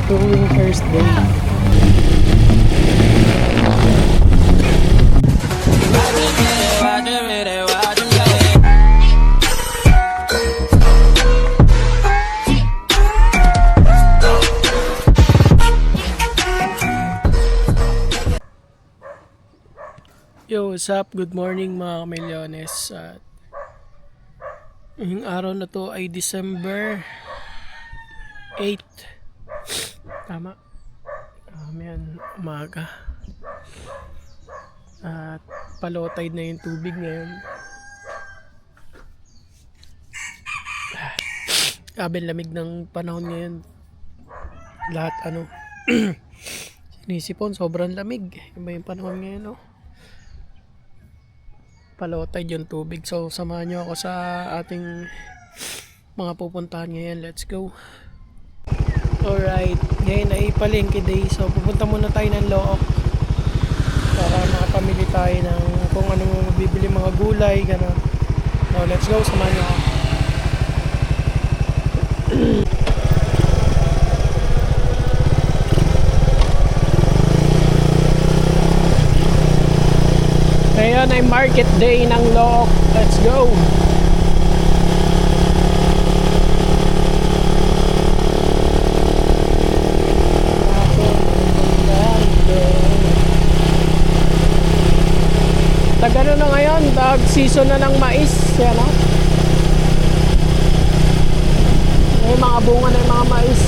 tuwing Thursday. Yo, what's up? Good morning mga kamilyones. Yung araw na to ay December 8. Tama. Yan, umaga. At palotay na yung tubig ngayon. Grabe lamig ng panahon ngayon. Lahat sinisipon, sobrang lamig. Iba yung panahon ngayon, no? Palotay yung tubig. So samahan nyo ako sa ating mga pupuntahan ngayon. Let's go. Alright, ngayon ay palengke day. So pupunta muna tayo ng Looc para makapamili tayo ng kung anong bibili, mga gulay, gano'n. So let's go, samahan nyo ako. Ngayon ay market day ng Looc. Let's go! Tagano na ngayon, tag season na ng mais. Yan, no? May mga bunga na yung mga mais.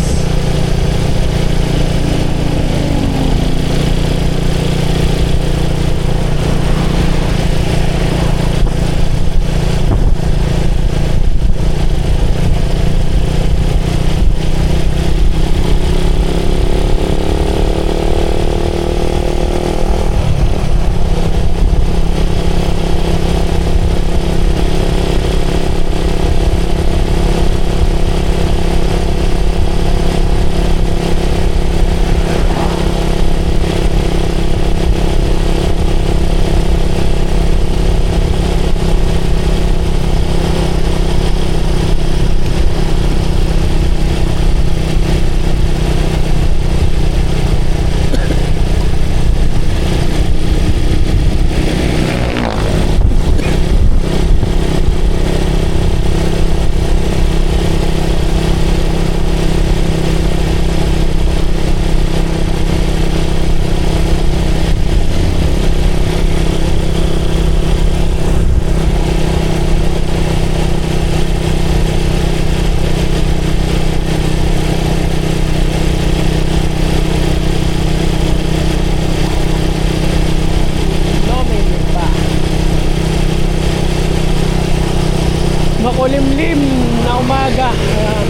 Makulimlim na umaga.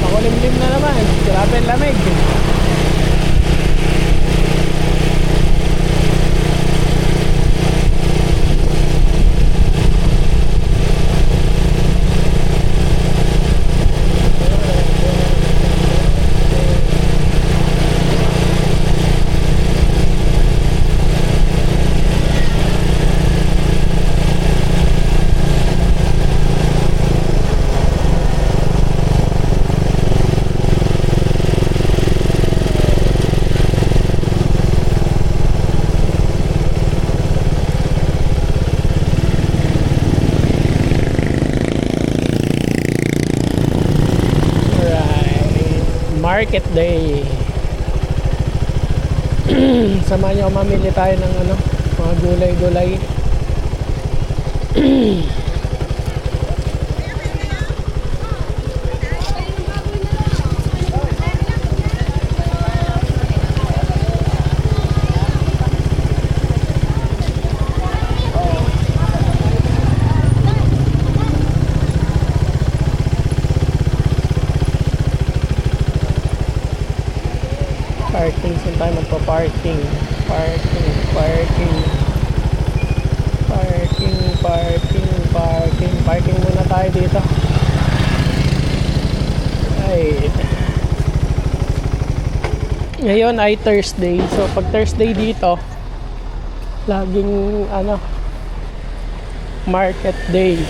Makulimlim na naman. Grabe ang lamig. Market day. Samahan nyo, mamili tayo ng mga gulay-gulay. Parking, saan tayo magpa-parking? Parking muna tayo dito. Right. Ngayon ay Thursday. So pag Thursday dito, laging market day.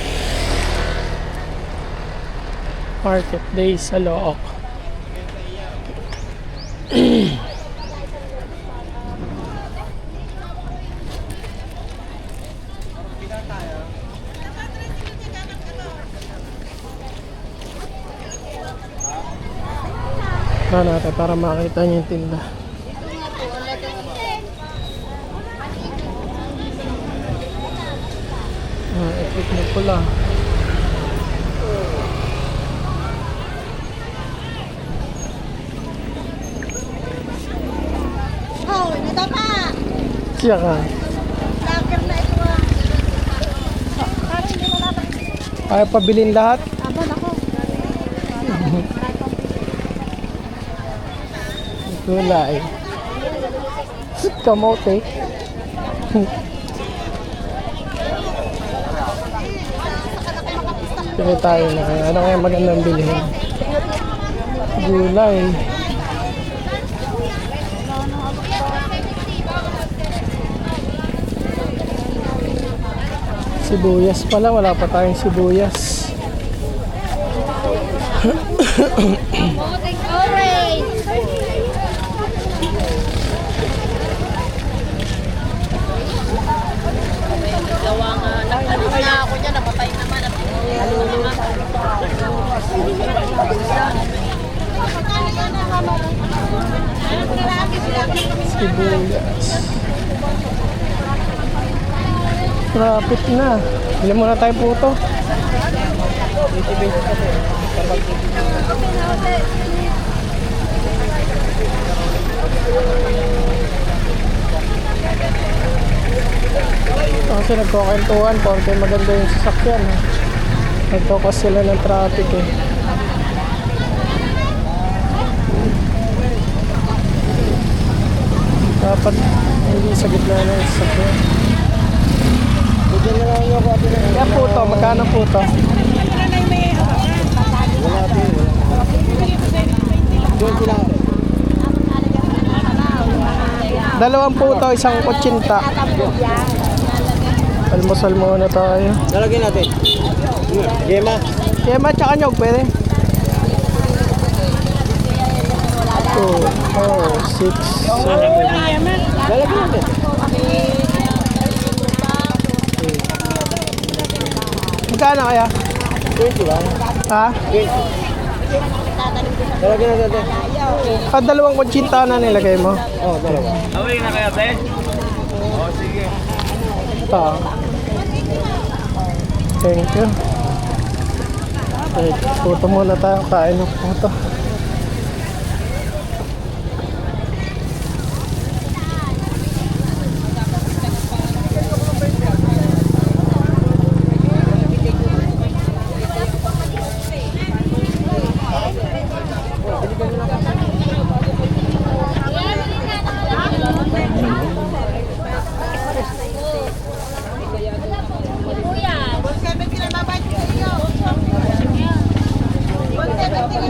Market day sa Looc. na natin para makita niyo yung tinda. Epic na pula. Oh, ito pa. Siya ka. Lager na ito. Ayaw pabilin lahat. Aba, nako. Gulay. Kamote. Pili tayo na kaya. Ano kaya magandang bilhin? Gulay. Sibuyas pala. Wala pa tayong sibuyas. Orange. Gawa nga. Ano na ako niya, napatay naman. Sibuyas. Traffic na. Bili muna tayo puto. Kasi nagkukwentuhan porque maganda yung sasakyan. Nagkukos sila ng traffic eh. Dapat hindi sa gitna ng sasakyan. Yan puto, magkano puto? Dalawang puto, isang kutsinta. Almusal muna tayo. Lalagyan natin. Gema. Kema tsaka nyog, pwede? 2, 4, 6, 7. Lalagyan natin. Magkano kaya? 20 ba? Ha? 20. Lalagyan natin. Dalawang kutsinta na nilagay mo? Oo, dalawa. Away na kaya, te? Oo, sige. Ito. Thank you. Okay, puto muna tayo. Kain ng puto.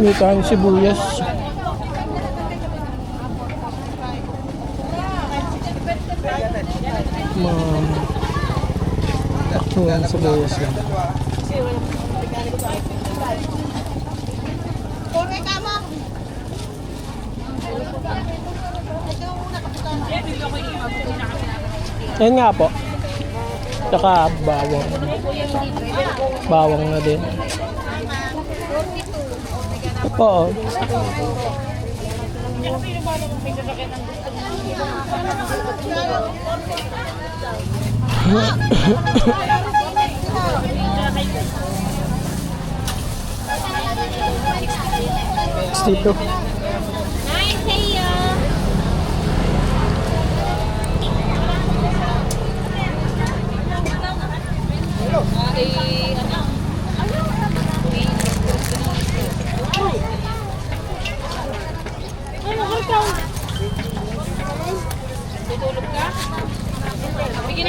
Hindi tayong sibuyas. Taktuhan sibuyas lang. Yan nga po. Tsaka bawang. Bawang na din. Ito po. Dito. Nice, hey,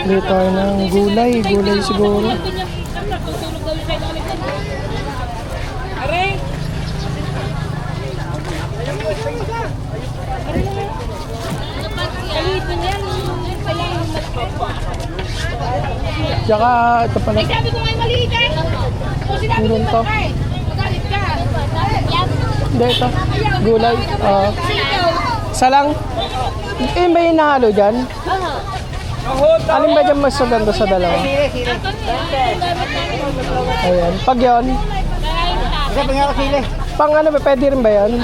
Bili tayo ng gulay. Gulay siguro. Tsaka ito pala. Sabi ko ngayon maliit eh. Kung sinabi ko to. magalit ka. Hindi ito. Gulay. Isa lang. Eh, may nahalo dyan? Alin ba dyan mas maganda sa dalawa? Ayan. Pag yun, pang ano ba, pwede rin ba yun?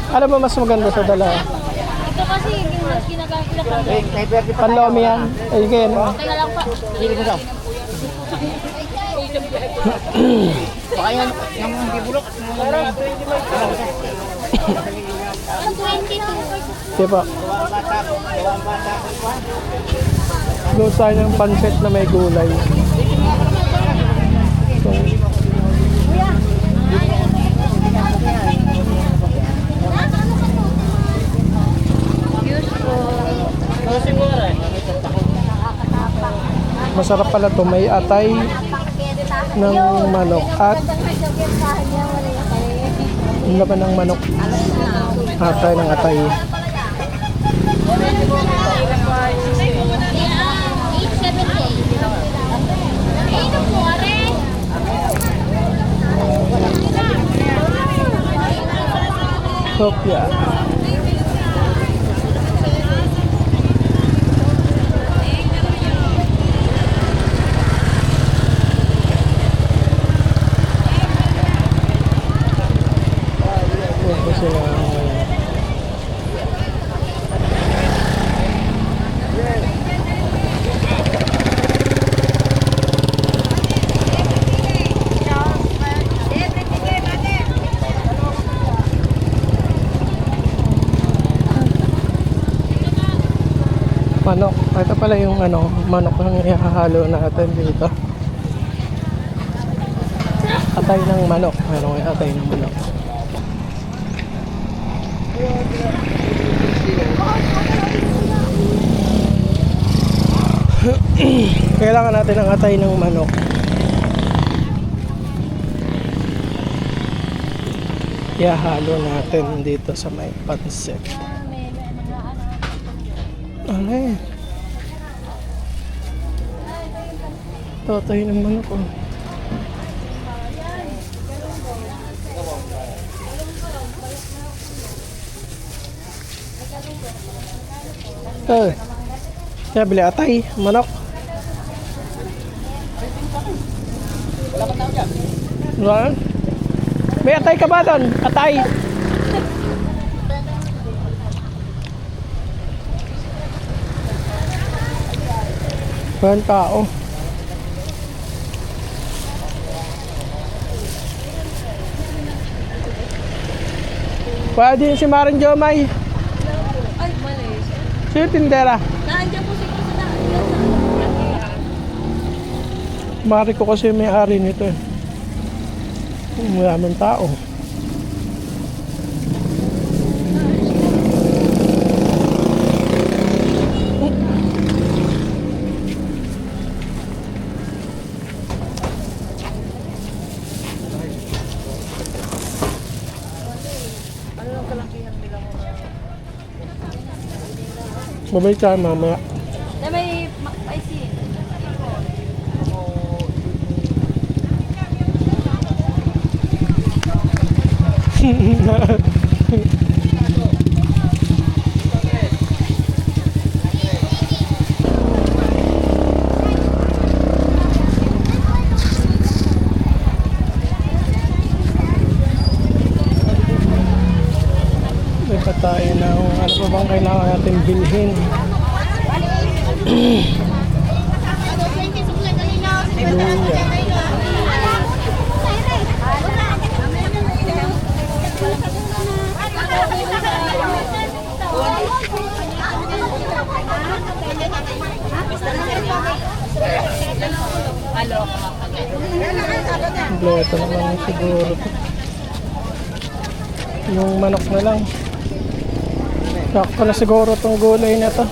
Ano ba mas maganda sa dalawa? Ito kasi mas ginagamit ko. Panlomi yan. Ay, kaya no? Kaya lang pa. Baka yan, yung hindi bulok. Ang 22. Sige po. Luto tayo ng pancit na may gulay. So, masarap pala to. May atay ng manok at yung laman ng manok. Atay ng atay. Sopya. Ito sila. Manok. Ito pala yung manok ang ihahalo natin dito. Atay ng manok. Meron yung atay ng manok. Kailangan natin ng atay ng manok. Ihahalo natin dito sa may pancit. Ano eh? Tatay ng manok oh. Kaya bili atay, manok. Wala? May atay ka ba doon? Atay. Walang tao. Wala din si Maring Jomay. Ay, mali. Sino tindera? Nandiyan po siguro sa Mari ko kasi may-ari nito eh. Wala man tao. Mabalik tayo mamaya. na may isin. May tayo na ano pa bang kailangan natin bilhin. Kompleto naman siguro to. Yung manok na lang. Sakto na siguro tong gulay na to.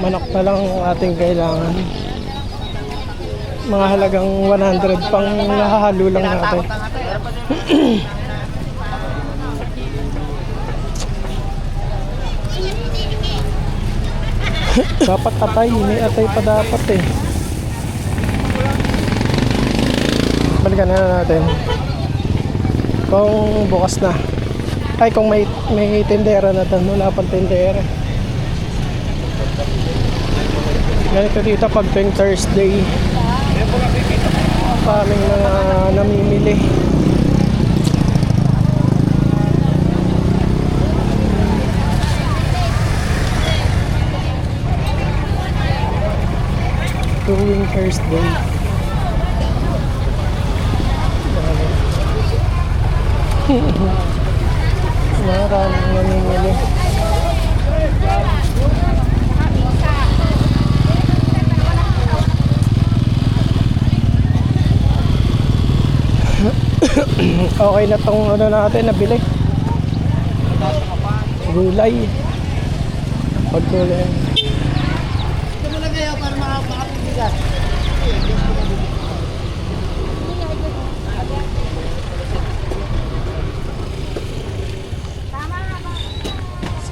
Manok na lang ang ating kailangan. Mga halagang 100 pang nahahalo lang natin. Dapat atay, may atay pa dapat eh. Balikan na natin. Kung bukas na. Ay, kung may tindera na doon, wala pang tindera. Ganito dito pag tuwing Thursday. Kaming mga namimili. First day. Maraming namimili. Okay na tong ano natin nabili. Gulay. Pagkulay.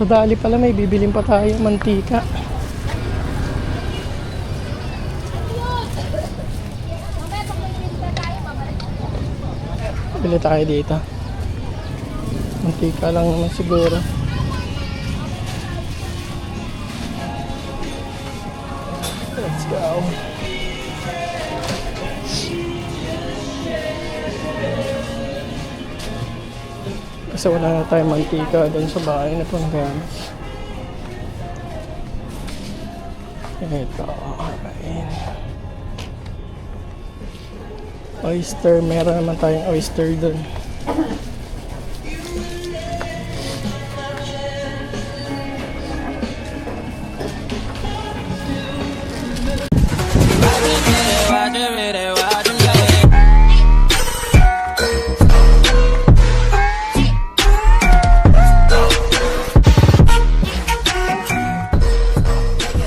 Sa dali pala may bibilin pa tayo mantika. Bili tayo dito. Mantika lang naman siguro. Let's go. Kasi wala na tayong mantika doon sa bahay na panggamas. Ito, okay. Oyster, meron naman tayong oyster doon.